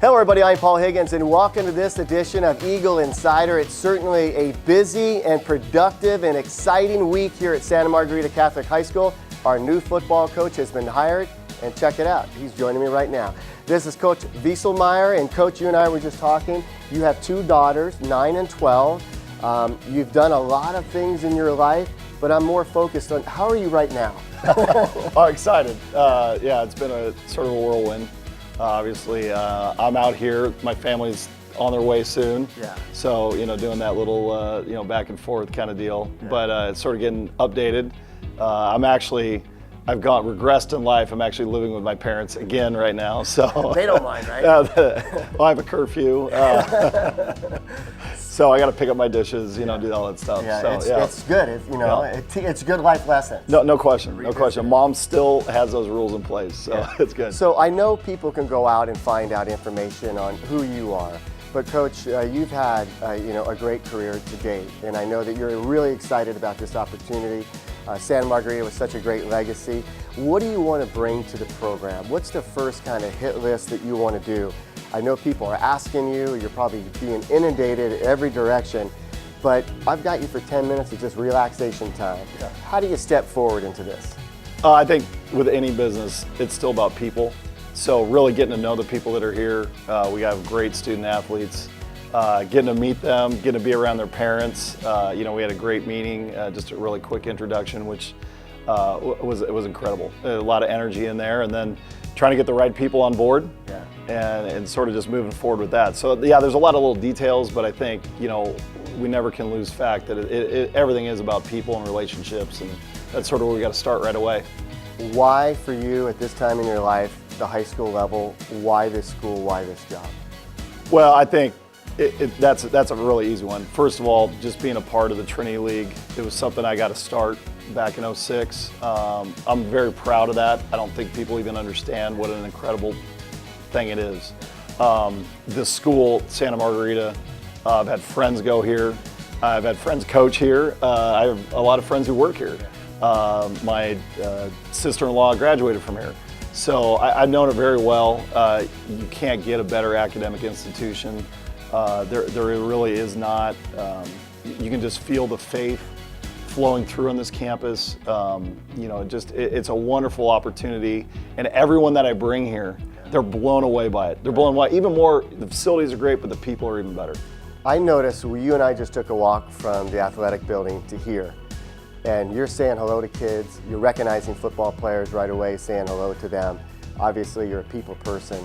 Hello everybody, I'm Paul Higgins and welcome to this edition of Eagle Insider. It's certainly a busy and productive and exciting week here at Santa Margarita Catholic High School. Our new football coach has been hired and check it out, he's joining me right now. This is Coach Vieselmeyer, and Coach, you and I were just talking. You have two daughters, 9 and 12. You've done a lot of things in your life, but I'm more focused on how are you right now? Excited. Yeah, it's been a sort of a whirlwind. Obviously, I'm out here. My family's on their way soon. Yeah. So, doing that little, back and forth kind of deal. Yeah. But it's sort of getting updated. I've regressed in life. I'm actually living with my parents again right now. So they don't mind, right? Well, I have a curfew. So I got to pick up my dishes, do all that stuff. Yeah, so, it's good. It's good life lessons. No question, no question. Mom still has those rules in place, so it's good. So I know people can go out and find out information on who you are, but Coach, you've had a great career to date, and I know that you're really excited about this opportunity. Santa Margarita was such a great legacy. What do you want to bring to the program? What's the first kind of hit list that you want to do? I know people are asking you, you're probably being inundated in every direction, but I've got you for 10 minutes of just relaxation time. Yeah. How do you step forward into this? I think with any business, it's still about people. So really getting to know the people that are here. We have great student athletes. Getting to meet them, getting to be around their parents. We had a great meeting, just a really quick introduction, which was incredible. A lot of energy in there, and then trying to get the right people on board. Yeah. And sort of just moving forward with that. So yeah, there's a lot of little details, but I think, we never can lose fact that everything is about people and relationships, and that's sort of where we got to start right away. Why for you at this time in your life, the high school level, why this school, why this job? Well, I think that's a really easy one. First of all, just being a part of the Trinity League, it was something I got to start back in '06. I'm very proud of that. I don't think people even understand what an incredible thing it is. This school, Santa Margarita, I've had friends go here. I've had friends coach here. I have a lot of friends who work here. My sister-in-law graduated from here. So I've known it very well. You can't get a better academic institution. There really is not. You can just feel the faith flowing through on this campus. It's a wonderful opportunity, and everyone that I bring here, they're blown away by it. They're blown away. Even more, the facilities are great, but the people are even better. I noticed you and I just took a walk from the athletic building to here, and you're saying hello to kids. You're recognizing football players right away, saying hello to them. Obviously, you're a people person.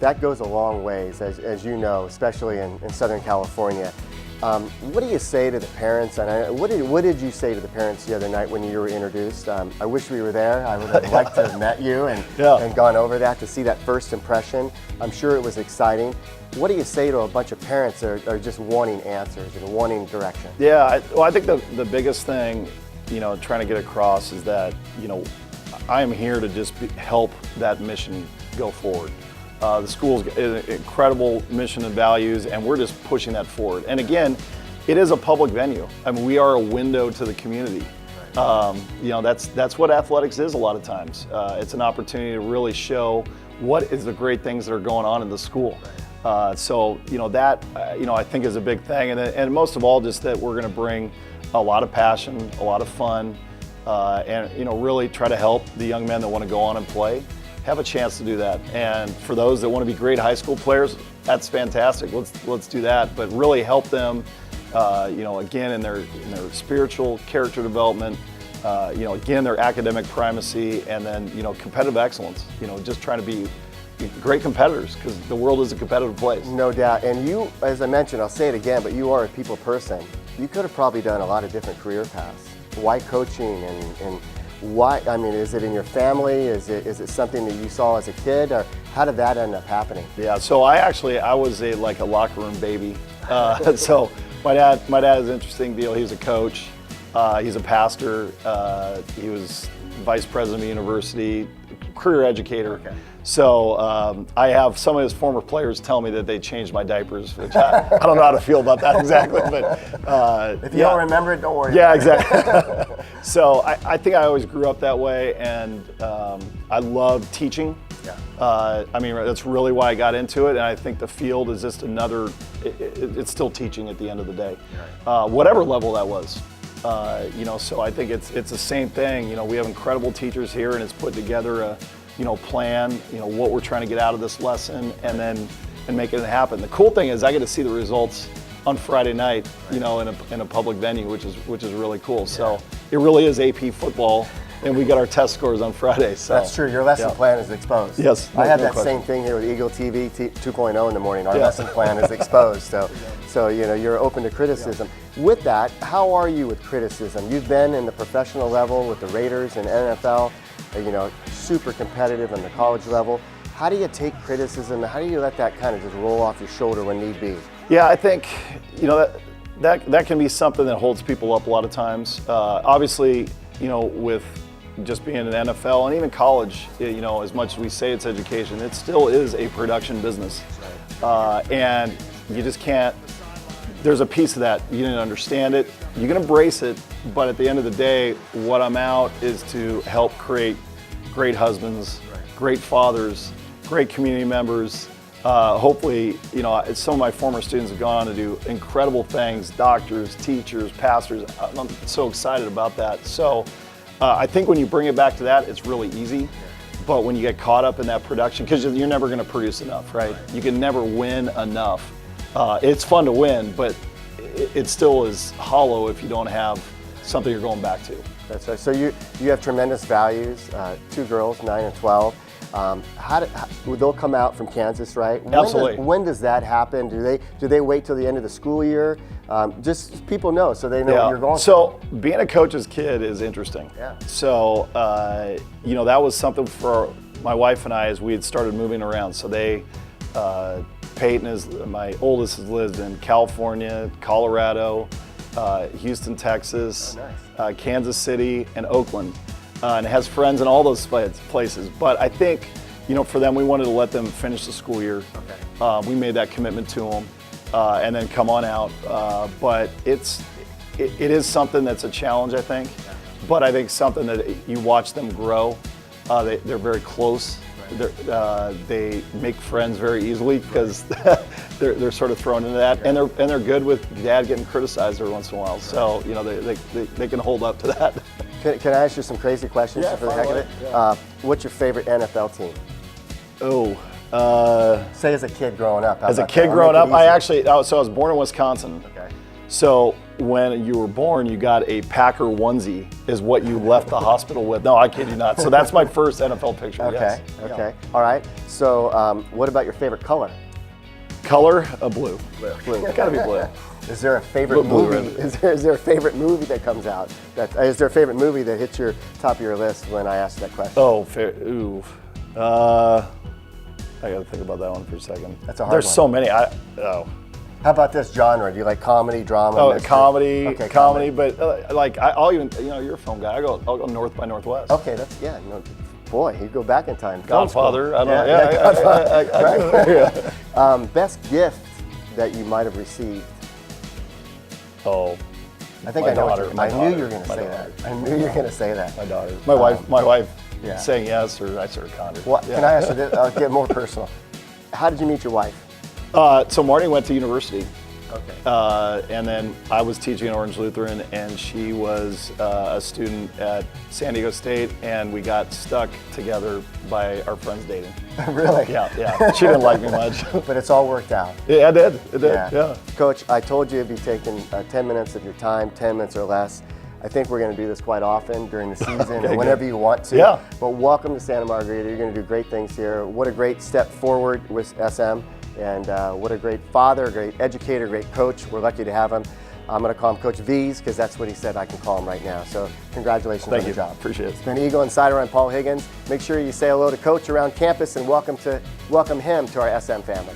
That goes a long ways, as you know, especially in Southern California. What do you say to the parents? And what did you say to the parents the other night when you were introduced? I wish we were there. I would have liked to have met you and gone over that to see that first impression. I'm sure it was exciting. What do you say to a bunch of parents that are just wanting answers and wanting direction? Yeah, I think the biggest thing, trying to get across is that, I am here to just help that mission go forward. The school's an incredible mission and values, and we're just pushing that forward. And again, it is a public venue. I mean, we are a window to the community. That's what athletics is a lot of times. It's an opportunity to really show what is the great things that are going on in the school. I think is a big thing. And most of all, just that we're going to bring a lot of passion, a lot of fun, and really try to help the young men that want to go on and play have a chance to do that. And for those that want to be great high school players, that's fantastic. Let's do that. But really help them, again in their spiritual character development, again their academic primacy, and then competitive excellence. Just trying to be great competitors, because the world is a competitive place. No doubt. And you, as I mentioned, I'll say it again, but you are a people person. You could have probably done a lot of different career paths. Why coaching and why? I mean, is it in your family? Is it something that you saw as a kid, or how did that end up happening? Yeah, so I was a locker room baby. So my dad is an interesting deal. He's a coach. He's a pastor. He was vice president of the university, career educator. Okay. So I have some of his former players tell me that they changed my diapers, which I don't know how to feel about that exactly. But if you don't remember it, don't worry. Yeah, exactly. So I think I always grew up that way, and I love teaching. I mean, that's really why I got into it, and I think the field is just another, it's still teaching at the end of the day, whatever level that was. You know, so I think it's the same thing. You know, we have incredible teachers here, and it's put together a, you know, plan, you know, what we're trying to get out of this lesson, and making it happen. The cool thing is I get to see the results on Friday night, you know, in a public venue, which is really cool. So it really is AP football, and we get our test scores on Friday. So that's true. Your lesson plan is exposed. Yes, I have no that question. same thing here with Eagle TV 2.0 in the morning. Our lesson plan is exposed. So you know, you're open to criticism. With that, how are you with criticism? You've been in the professional level with the Raiders and NFL. You know, super competitive on the college level. How do you take criticism? How do you let that kind of just roll off your shoulder when need be? Yeah, I think, you know, that can be something that holds people up a lot of times. Obviously, you know, with just being an NFL and even college, you know, as much as we say it's education, it still is a production business. And you just can't, there's a piece of that. You didn't understand it. You can embrace it, but at the end of the day, what I'm out is to help create great husbands, great fathers, great community members. Hopefully, you know, some of my former students have gone on to do incredible things, doctors, teachers, pastors. I'm so excited about that. So I think when you bring it back to that, it's really easy. But when you get caught up in that production, because you're never going to produce enough, right? You can never win enough. It's fun to win, but it still is hollow if you don't have something you're going back to. That's right. So you have tremendous values. 2 girls, 9 and 12. They'll come out from Kansas, right? Absolutely. When does that happen? Do they wait till the end of the school year? Just people know, so they know what you're going So being a coach's kid is interesting. Yeah. So you know, that was something for my wife and I as we had started moving around. So they, Peyton is my oldest, has lived in California, Colorado, Houston, Texas, Kansas City, and Oakland. And has friends in all those places. But I think, you know, for them, we wanted to let them finish the school year. We made that commitment to them, and then come on out. But it is something that's a challenge, I think. But I think something that you watch them grow. They're very close. They make friends very easily because they're sort of thrown into that, and they're good with dad getting criticized every once in a while. So you know they can hold up to that. Can I ask you some crazy questions for the heck of it? Yeah. What's your favorite NFL team? Oh. Say as a kid growing up. As a kid growing up, so I was born in Wisconsin. Okay. So when you were born, you got a Packer onesie is what you left the hospital with. No, I kid you not. So that's my first NFL picture. Okay. Yes. Okay. All right. So what about your favorite color? Color? Blue. Blue. Gotta be blue. Is there a favorite Blue, movie? Is there a favorite movie that comes out? Is there a favorite movie that hits your top of your list when I ask that question? Oh, ooh. I gotta think about that one for a second. That's a hard one. There's so many. How about this genre? Do you like comedy, drama? Oh, mystery? comedy, Okay, comedy. But like I'll even, you know, you're a film guy. I'll go North by Northwest. Okay, that's no, boy, you go back in time. Godfather. I don't know. Yeah. Best gift that you might have received. Oh, I think my I know. daughter, I knew you were going to my say daughter. that. I knew you were going to say that. my daughter. My wife saying yes, or I sort of conjured. Well, can I ask you this? I'll get more personal. How did you meet your wife? So Marty went to university. Okay. And then I was teaching at Orange Lutheran, and she was a student at San Diego State, and we got stuck together by our friends dating. Really? Yeah. She didn't like me much. But it's all worked out. Yeah, it did. Yeah. Coach, I told you it'd be taking 10 minutes of your time, 10 minutes or less. I think we're going to do this quite often during the season or whenever you want to. Yeah. But welcome to Santa Margarita. You're going to do great things here. What a great step forward with SM. And what a great father, great educator, great coach. We're lucky to have him. I'm going to call him Coach V's because that's what he said I can call him right now. So congratulations on the job. Appreciate it. It's been Eagle Insider. I'm Paul Higgins. Make sure you say hello to Coach around campus and welcome him to our SM family.